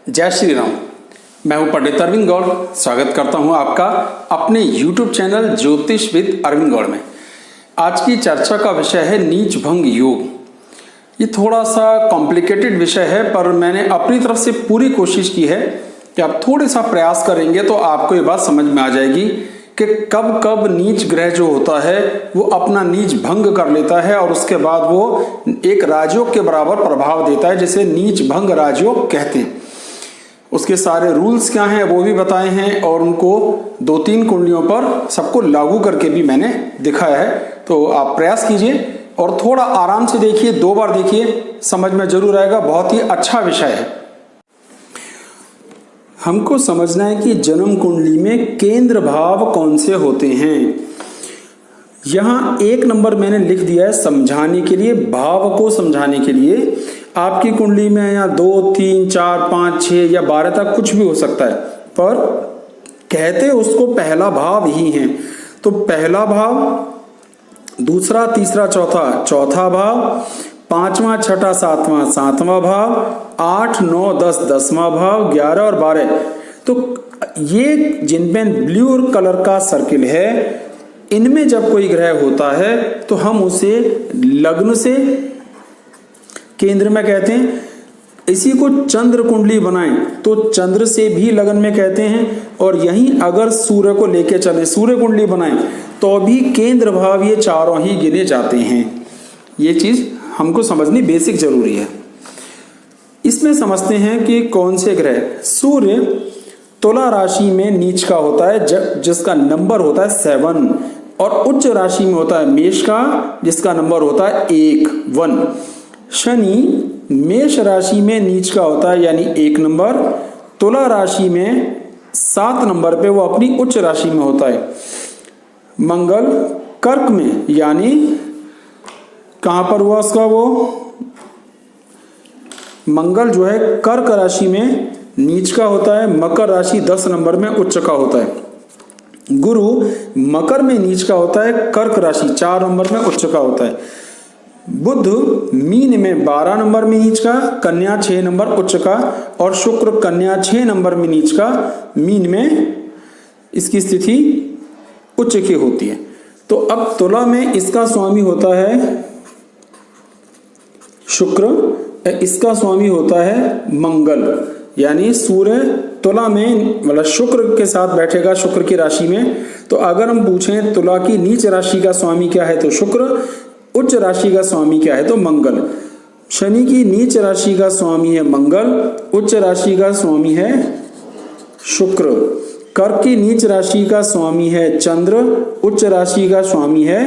जय श्री राम। मैं हूं पंडित अरविंद गौड़। स्वागत करता हूं आपका अपने YouTube चैनल ज्योतिष विद अरविंद गौड़ में। आज की चर्चा का विषय है नीच भंग योग। ये थोड़ा सा कॉम्प्लिकेटेड विषय है, पर मैंने अपनी तरफ से पूरी कोशिश की है कि आप थोड़े सा प्रयास करेंगे तो आपको ये बात समझ में आ जाएगी कि कब कब नीच ग्रह जो होता है वो अपना नीच भंग कर लेता है और उसके बाद वो एक राजयोग के बराबर प्रभाव देता है, जिसे नीच भंग राजयोग कहते हैं। उसके सारे रूल्स क्या हैं वो भी बताए हैं और उनको 2-3 कुंडलियों पर सबको लागू करके भी मैंने दिखाया है। तो आप प्रयास कीजिए और थोड़ा आराम से देखिए, 2 बार देखिए, समझ में जरूर आएगा। बहुत ही अच्छा विषय है। हमको समझना है कि जन्म कुंडली में केंद्र भाव कौन से होते हैं। यहाँ 1 नंबर मैंने लिख दिया है समझाने के लिए, भाव को समझाने के लिए। आपकी कुंडली में यहाँ 2, 3, 4, 5, 6 या 12 तक कुछ भी हो सकता है, पर कहते उसको पहला भाव ही है। तो पहला भाव, दूसरा, तीसरा, चौथा भाव, 5वां, 6ठा, 7वां, 7वां भाव, 8, 9, 10, 10वां भाव, 11 और 12। तो ये जिनमें ब्लू कलर का सर्किल है, इनमें जब कोई ग्रह होता है तो हम उसे लग्न से केंद्र में कहते हैं। इसी को चंद्र कुंडली बनाएं तो चंद्र से भी लगन में कहते हैं। और यहीं अगर सूर्य को लेके चले, सूर्य कुंडली बनाएं तो भी केंद्र भाव ये चारों ही गिने जाते हैं। ये चीज हमको समझनी बेसिक जरूरी है। इसमें समझते हैं कि कौन से ग्रह। सूर्य तुला राशि में नीच का होता है, जिसका नंबर होता है 7, और उच्च राशि में होता है मेष का, जिसका नंबर होता है 1। शनि मेष राशि में नीच का होता है, यानी 1 नंबर। तुला राशि में 7 नंबर पे वो अपनी उच्च राशि में होता है। मंगल कर्क में, यानी कहां पर हुआ उसका, वो मंगल जो है कर्क राशि में नीच का होता है। मकर राशि 10 नंबर में उच्च का होता है। गुरु मकर में नीच का होता है, कर्क राशि 4 नंबर में उच्च का होता है। बुध मीन में 12 नंबर में नीच का, कन्या 6 नंबर उच्च का, और शुक्र कन्या 6 नंबर में नीच का, मीन में इसकी स्थिति उच्च की होती है। तो अब तुला में इसका स्वामी होता है शुक्र, इसका स्वामी होता है मंगल, यानी सूर्य तुला में मतलब शुक्र के साथ बैठेगा, शुक्र की राशि में। तो अगर हम पूछें तुला की नीच राशि का स्वामी क्या है तो शुक्र, उच्च राशि का स्वामी क्या है तो मंगल। शनि की नीच राशि का स्वामी है मंगल, उच्च राशि का स्वामी है शुक्र। कर्क की नीच राशि का स्वामी है चंद्र, उच्च राशि का स्वामी है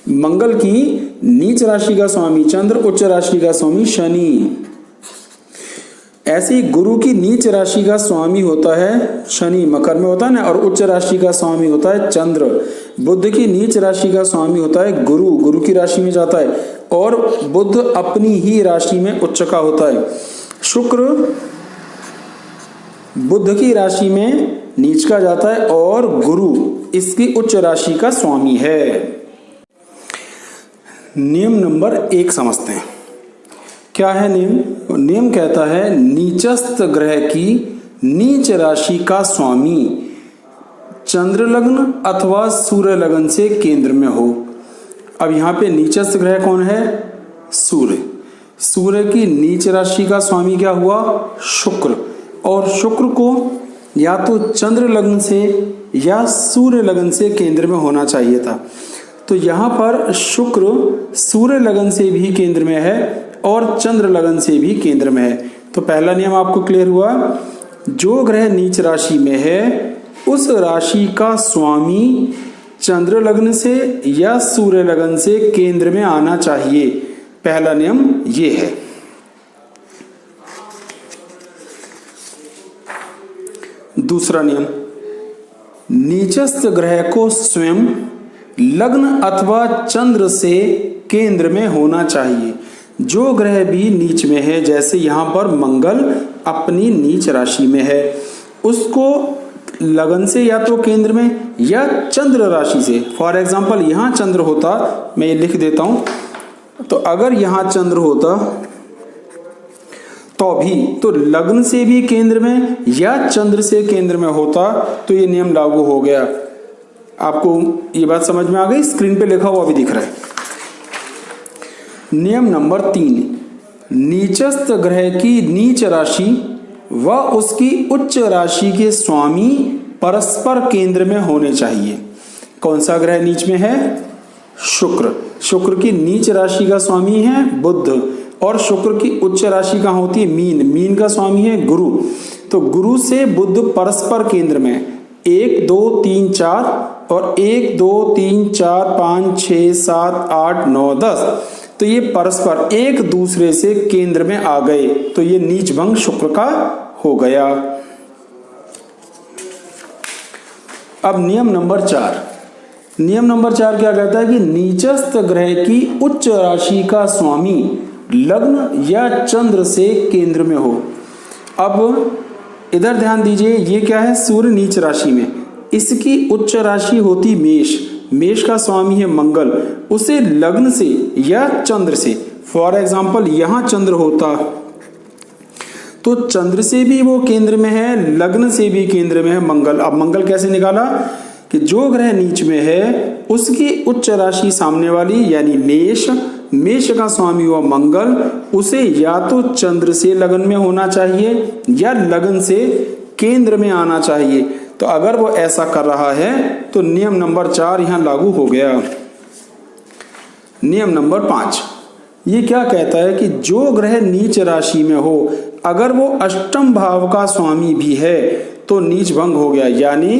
मंगल की नीच राशि का स्वामी चंद्र, उच्च राशि का स्वामी शनि। ऐसे ही गुरु की नीच राशि का स्वामी होता है शनि, मकर में होता है ना, और उच्च राशि का स्वामी होता है चंद्र। बुध की नीच राशि का स्वामी होता है गुरु, गुरु की राशि में जाता है, और बुध अपनी ही राशि में उच्च का होता है। शुक्र बुध की राशि में नीच का जाता है और गुरु इसकी उच्च राशि का स्वामी है। नियम नंबर 1 समझते हैं। क्या है नियम? नियम कहता है नीचस्थ ग्रह की नीच राशि का स्वामी चंद्र लग्न अथवा सूर्य लग्न से केंद्र में हो। अब यहाँ पे नीचस्थ ग्रह कौन है? सूर्य। सूर्य की नीच राशि का स्वामी क्या हुआ? शुक्र। और शुक्र को या तो चंद्र लग्न से या सूर्य लग्न से केंद्र में होना चाहिए था। तो यहाँ पर शुक्र सूर्य लग्न से भी केंद्र में है और चंद्र लग्न से भी केंद्र में है। तो पहला नियम आपको क्लियर हुआ। जो ग्रह नीच राशि में है उस राशि का स्वामी चंद्र लग्न से या सूर्य लग्न से केंद्र में आना चाहिए। पहला नियम ये है। दूसरा नियम, नीचस्थ ग्रह को स्वयं लग्न अथवा चंद्र से केंद्र में होना चाहिए। जो ग्रह भी नीच में है, जैसे यहां पर मंगल अपनी नीच राशि में है, उसको लगन से या तो केंद्र में या चंद्र राशि से। फॉर एग्जाम्पल यहां चंद्र होता, मैं ये लिख देता हूं, तो अगर यहां चंद्र होता तो भी, तो लग्न से भी केंद्र में या चंद्र से केंद्र में होता तो ये नियम लागू हो गया। आपको ये बात समझ में आ गई? स्क्रीन पे लिखा हुआ भी दिख रहा है। नियम नंबर 3, नीचस्थ ग्रह की नीच राशि व उसकी उच्च राशि के स्वामी परस्पर केंद्र में होने चाहिए। कौन सा ग्रह नीच में है? शुक्र। शुक्र की नीच राशि का स्वामी है बुध, और शुक्र की उच्च राशि कहाँ होती है? मीन। मीन का स्वामी है गुरु। तो गुरु से बुध परस्पर केंद्र में 1 2 3 4 और 1 2 3 4 5 6 7 8 9 10, तो ये परस्पर एक दूसरे से केंद्र में आ गए, तो ये नीच भंग शुक्र का हो गया। अब नियम नंबर 4। नियम नंबर 4 क्या कहता है कि नीचस्थ ग्रह की उच्च राशि का स्वामी लग्न या चंद्र से केंद्र में हो। अब इधर ध्यान दीजिए, ये क्या है? सूर्य नीच राशि में, इसकी उच्च राशि होती मेष। मेष का स्वामी है मंगल, उसे लग्न से या चंद्र से, फॉर एग्जाम्पल यहां चंद्र होता तो चंद्र से भी वो केंद्र में है, लग्न से भी केंद्र में है मंगल। अब मंगल कैसे निकाला कि जो ग्रह नीच में है उसकी उच्च राशि सामने वाली यानी मेष, मेष का स्वामी हुआ मंगल, उसे या तो चंद्र से लगन में होना चाहिए या लगन से केंद्र में आना चाहिए। तो अगर वो ऐसा कर रहा है तो नियम नंबर 4 यहां लागू हो गया। नियम नंबर 5, ये क्या कहता है कि जो ग्रह नीच राशि में हो अगर वो अष्टम भाव का स्वामी भी है तो नीच भंग हो गया। यानी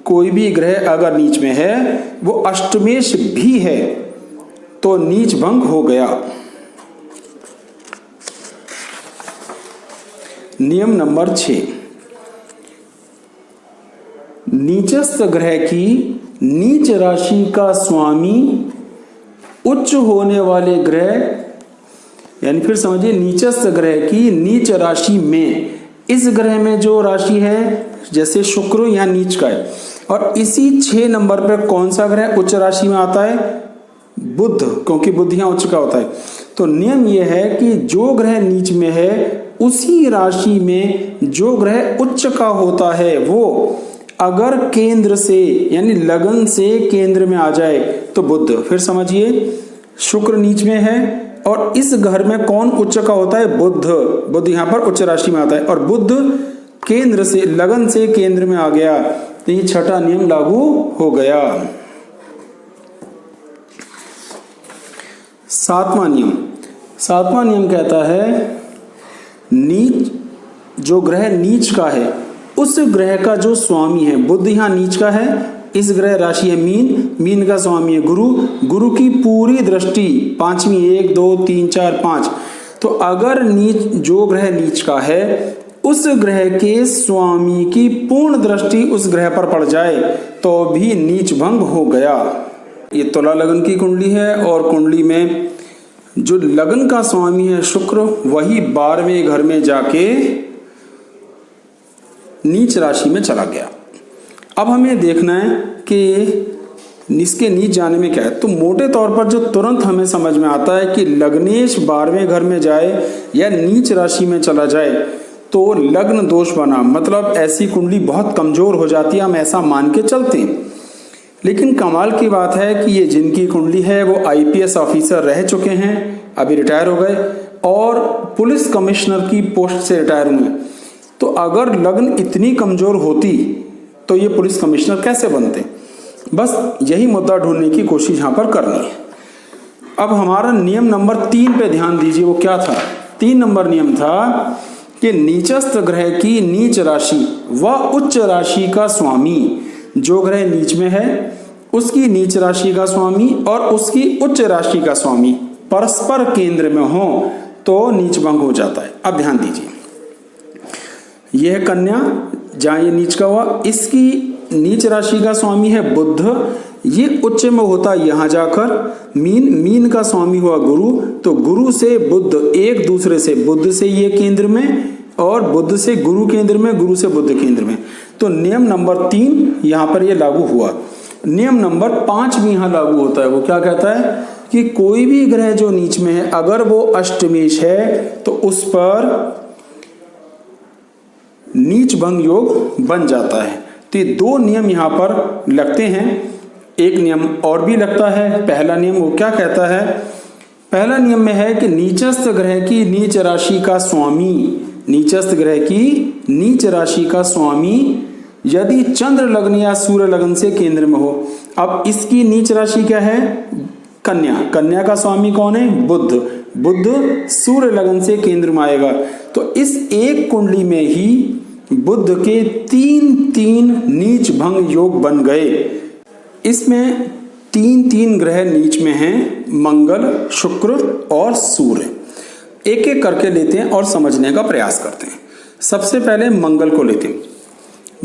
कोई भी ग्रह अगर नीच में है वो अष्टमेश भी है तो नीच भंग हो गया। नियम नंबर 6, नीचस्थ ग्रह की नीच राशि का स्वामी उच्च होने वाले ग्रह, यानी फिर समझिए नीचस्थ ग्रह की नीच राशि में, इस ग्रह में जो राशि है जैसे शुक्र यहाँ नीच का है, और इसी 6 नंबर पर कौन सा ग्रह उच्च राशि में आता है? बुध, क्योंकि बुध यहाँ उच्च का होता है। तो नियम यह है कि जो ग्रह नीच में है उसी राशि में जो ग्रह उच्च का होता है वो अगर केंद्र से यानी लगन से केंद्र में आ जाए तो बुध। फिर समझिए, शुक्र नीच में है और इस घर में कौन उच्च का होता है? बुध। बुध यहाँ पर उच्च राशि में आता है और बुध केंद्र से लगन से केंद्र में आ गया, तो ये 6ठा नियम लागू हो गया। 7वां नियम। 7वां नियम कहता है नीच, जो ग्रह नीच का है उस ग्रह का जो स्वामी है, बुध यहाँ नीच का है, इस ग्रह राशि है मीन, मीन का स्वामी है गुरु, गुरु की पूरी दृष्टि 5वीं 1 2 3 4 5, तो अगर नीच, जो ग्रह नीच का है उस ग्रह के स्वामी की पूर्ण दृष्टि उस ग्रह पर पड़ जाए तो भी नीच भंग हो गया। ये तुला लगन की कुंडली है और कुंडली में जो लगन का स्वामी है शुक्र, वही 12वें घर में जाके नीच राशि में चला गया। अब हमें देखना है कि इसके नीच जाने में क्या है। तो मोटे तौर पर जो तुरंत हमें समझ में आता है कि लग्नेश 12वें घर में जाए या नीच राशि में चला जाए तो लग्न दोष बना, मतलब ऐसी कुंडली बहुत कमजोर हो जाती है, हम ऐसा मान के चलते हैं। लेकिन कमाल की बात है कि ये जिनकी कुंडली है वो आईपीएस ऑफिसर रह चुके हैं, अभी रिटायर हो गए, और पुलिस कमिश्नर की पोस्ट से रिटायर हुए। तो अगर लग्न इतनी कमजोर होती तो ये पुलिस कमिश्नर कैसे बनते? बस यही मुद्दा ढूंढने की कोशिश यहाँ पर करनी है। अब हमारा नियम नंबर 3 पे ध्यान दीजिए, वो क्या था? 3 नंबर नियम था कि नीचस्थ ग्रह की नीच राशि व उच्च राशि का स्वामी, जो ग्रह नीच में है उसकी नीच राशि का स्वामी और उसकी उच्च राशि का स्वामी परस्पर केंद्र में हो तो नीच भंग हो जाता है। अब ध्यान दीजिए, यह कन्या जहां ये नीच का हुआ, इसकी नीच राशि का स्वामी है बुध, ये उच्च में होता यहां जाकर मीन, मीन का स्वामी हुआ गुरु, तो गुरु से बुध एक दूसरे से, बुध से ये केंद्र में और बुध से गुरु केंद्र में, गुरु से बुध केंद्र में, तो नियम नंबर 3 यहां पर ये लागू हुआ। नियम नंबर 5 भी यहां लागू होता है। वो क्या कहता है कि कोई भी ग्रह जो नीच में है अगर वो अष्टमेश है तो उस पर नीच भंग योग बन जाता है। तो ये दो नियम यहाँ पर लगते हैं। एक नियम और भी लगता है। पहला नियम वो क्या कहता है? पहला नियम में है कि नीचस्थ ग्रह की नीच राशि का स्वामी, नीचस्थ ग्रह की नीच राशि का स्वामी यदि चंद्र लग्न या सूर्य लग्न से केंद्र में हो। अब इसकी नीच राशि क्या है? कन्या। कन्या का स्वामी कौन है? बुध। बुध सूर्य लग्न से केंद्र में आएगा। तो इस एक कुंडली में ही बुध के तीन नीच भंग योग बन गए। इसमें तीन ग्रह नीच में हैं, मंगल, शुक्र और सूर्य। एक एक करके लेते हैं और समझने का प्रयास करते हैं। सबसे पहले मंगल को लेते हैं।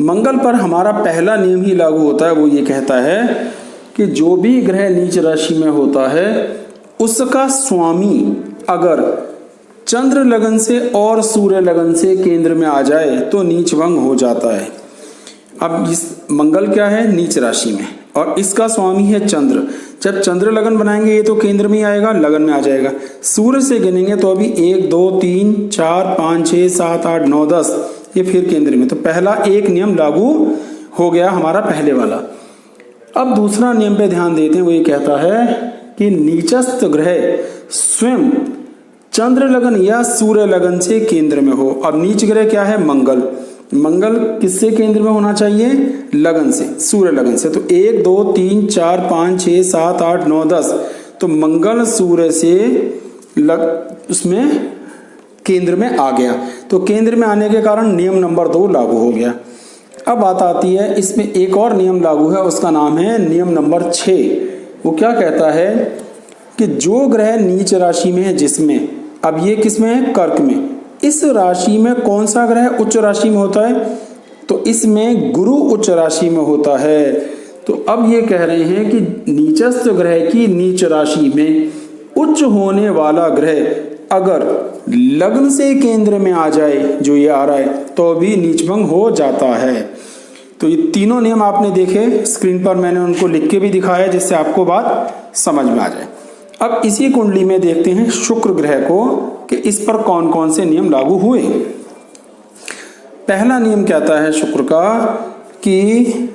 मंगल पर हमारा पहला नियम ही लागू होता है। वो ये कहता है कि जो भी ग्रह नीच राशि में होता है उसका स्वामी अगर चंद्र लगन से और सूर्य लगन से केंद्र में आ जाए तो नीच भंग हो जाता है। अब इस मंगल क्या है? नीच राशि में, और इसका स्वामी है चंद्र। जब चंद्र लगन बनाएंगे ये तो केंद्र में ही आएगा, लगन में आ जाएगा। सूर्य से गिनेंगे तो अभी 1 2 3 4 5 6 7 8 9 10, ये फिर केंद्र में। तो पहला एक नियम लागू हो गया हमारा पहले वाला। अब दूसरा नियम पे ध्यान देते हैं। वो ये कहता है कि नीचस्थ ग्रह स्वयं चंद्र लगन या सूर्य लगन से केंद्र में हो। अब नीच ग्रह क्या है? मंगल। मंगल किससे केंद्र में होना चाहिए? लगन से, सूर्य लगन से। तो 1 2 3 4 5 6 7 8 9 10, तो मंगल सूर्य से उसमें केंद्र में आ गया। तो केंद्र में आने के कारण नियम नंबर 2 लागू हो गया। अब बात आती है, इसमें एक और नियम लागू है, उसका नाम है नियम नंबर 6। वो क्या कहता है कि जो ग्रह नीच राशि में है, जिसमें, अब ये किसमें है? कर्क में। इस राशि में कौन सा ग्रह उच्च राशि में होता है? तो इसमें गुरु उच्च राशि में होता है। तो अब ये कह रहे हैं कि नीचस्थ ग्रह की नीच राशि में उच्च होने वाला ग्रह अगर लग्न से केंद्र में आ जाए, जो ये आ रहा है, तो भी नीचभंग हो जाता है। तो ये तीनों नियम आपने देखे, स्क्रीन पर मैंने उनको लिख के भी दिखाया जिससे आपको बात समझ में आ जाए। अब इसी कुंडली में देखते हैं शुक्र ग्रह को कि इस पर कौन कौन से नियम लागू हुए। पहला नियम कहता है शुक्र का कि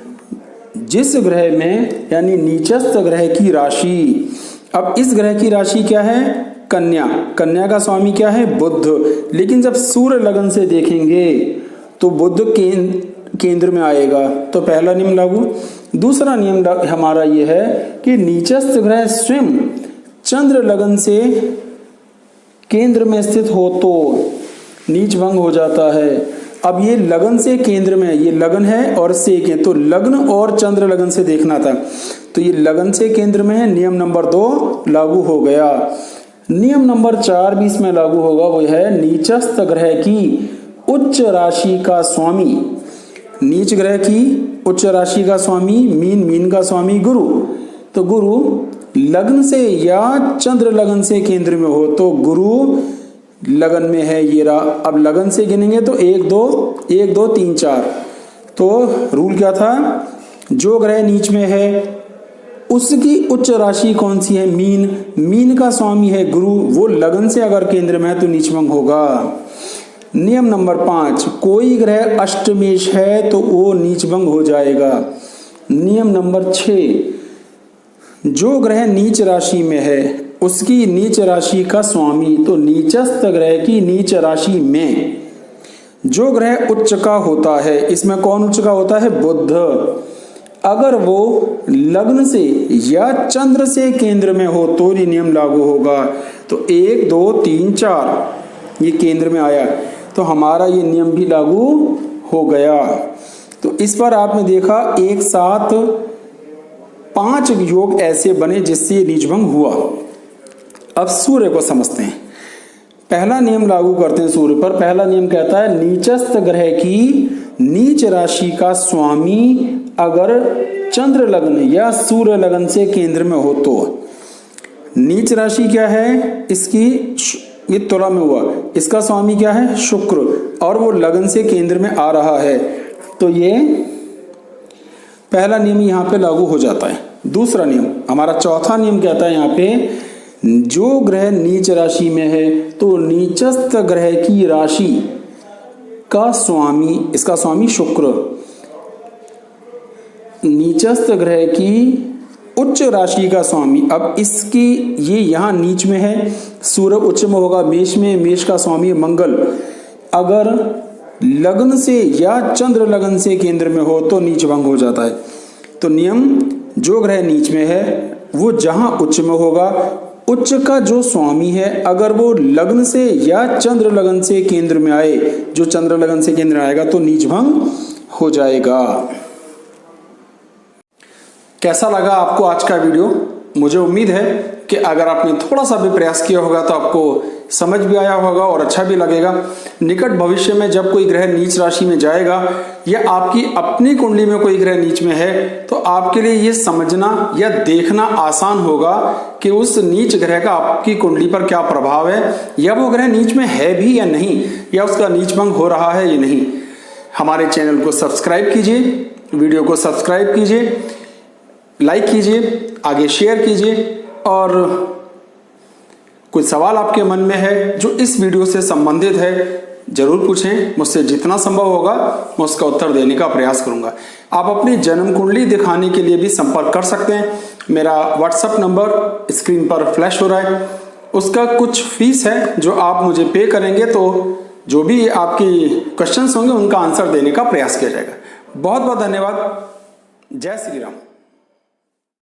जिस ग्रह में, यानी नीचस्थ ग्रह की राशि, अब इस ग्रह की राशि क्या है? कन्या। कन्या का स्वामी क्या है? बुध। लेकिन जब सूर्य लगन से देखेंगे तो बुध केंद्र में आएगा, तो पहला नियम लागू। दूसरा नियम हमारा यह है कि नीचस्थ ग्रह स्वयं चंद्र लगन से केंद्र में स्थित हो तो नीच भंग हो जाता है। अब ये लगन से केंद्र में, ये लगन है और सेक है, तो लग्न और चंद्र लगन से देखना था, तो ये लगन से केंद्र में है। नियम नंबर 2 लागू हो गया। नियम नंबर 4 भी इसमें लागू होगा। वो है नीचस्थ ग्रह की उच्च राशि का स्वामी। नीच ग्रह की उच्च राशि का स्वामी मीन का स्वामी गुरु। तो गुरु लग्न से या चंद्र लगन से केंद्र में हो, तो गुरु लगन में है, ये रहा। अब लगन से गिनेंगे तो 1 2 3 4। तो रूल क्या था? जो ग्रह नीच में है उसकी उच्च राशि कौन सी है? मीन का स्वामी है गुरु, वो लगन से अगर केंद्र में है तो नीचभंग होगा। नियम नंबर 5, कोई ग्रह अष्टमेश है तो वो नीचभंग हो जाएगा। नियम नंबर 6, जो ग्रह नीच राशि में है उसकी नीच राशि का स्वामी, तो नीचस्थ ग्रह की नीच राशि में जो ग्रह उच्च का होता है, इसमें कौन उच्च का होता है? बुध। अगर वो लग्न से या चंद्र से केंद्र में हो तो ये नियम लागू होगा। तो 1 2 3 4 ये केंद्र में आया, तो हमारा ये नियम भी लागू हो गया। तो इस पर आपने देखा एक साथ 5 योग ऐसे बने जिससे ये नीचभंग हुआ। अब सूर्य को समझते हैं। पहला नियम लागू करते हैं सूर्य पर। पहला नियम कहता है नीचस्थ ग्रह की नीच राशि का स्वामी अगर चंद्र लगन या सूर्य लगन से केंद्र में हो तो। नीच राशि क्या है इसकी? ये तुला में हुआ, इसका स्वामी क्या है? शुक्र, और वो लगन से केंद्र में आ रहा है, तो ये पहला नियम यहाँ पे लागू हो जाता है। दूसरा नियम, हमारा चौथा नियम कहता है यहाँ पे जो ग्रह नीच राशि में है तो नीचस्थ ग्रह की राशि का स्वामी, इसका स्वामी शुक्र, नीचस्थ ग्रह की उच्च राशि का स्वामी। अब इसकी ये यहाँ नीच में है, सूर्य उच्च में होगा मेष में, मेष का स्वामी मंगल। अगर लग्न से या चंद्र लग्न से केंद्र में हो तो नीच भंग हो जाता है। तो नियम, जो ग्रह नीच में है वो जहां उच्च में होगा, उच्च का जो स्वामी है अगर वो लग्न से या चंद्र लग्न से केंद्र में आए, जो चंद्र लग्न से केंद्र में आएगा तो नीच भंग हो जाएगा। कैसा लगा आपको आज का वीडियो? मुझे उम्मीद है कि अगर आपने थोड़ा सा भी प्रयास किया होगा तो आपको समझ भी आया होगा और अच्छा भी लगेगा। निकट भविष्य में जब कोई ग्रह नीच राशि में जाएगा या आपकी अपनी कुंडली में कोई ग्रह नीच में है तो आपके लिए ये समझना या देखना आसान होगा कि उस नीच ग्रह का आपकी कुंडली पर क्या प्रभाव है, या वो ग्रह नीच में है भी या नहीं, या उसका नीच भंग हो रहा है या नहीं। हमारे चैनल को सब्सक्राइब कीजिए, वीडियो को सब्सक्राइब कीजिए, लाइक कीजिए, आगे शेयर कीजिए, और कोई सवाल आपके मन में है जो इस वीडियो से संबंधित है जरूर पूछें। मुझसे जितना संभव होगा मैं उसका उत्तर देने का प्रयास करूंगा। आप अपनी जन्म कुंडली दिखाने के लिए भी संपर्क कर सकते हैं। मेरा व्हाट्सएप नंबर स्क्रीन पर फ्लैश हो रहा है, उसका कुछ फीस है जो आप मुझे पे करेंगे तो जो भी आपकी क्वेश्चंस होंगे उनका आंसर देने का प्रयास किया जाएगा। बहुत बहुत धन्यवाद। जय श्री राम।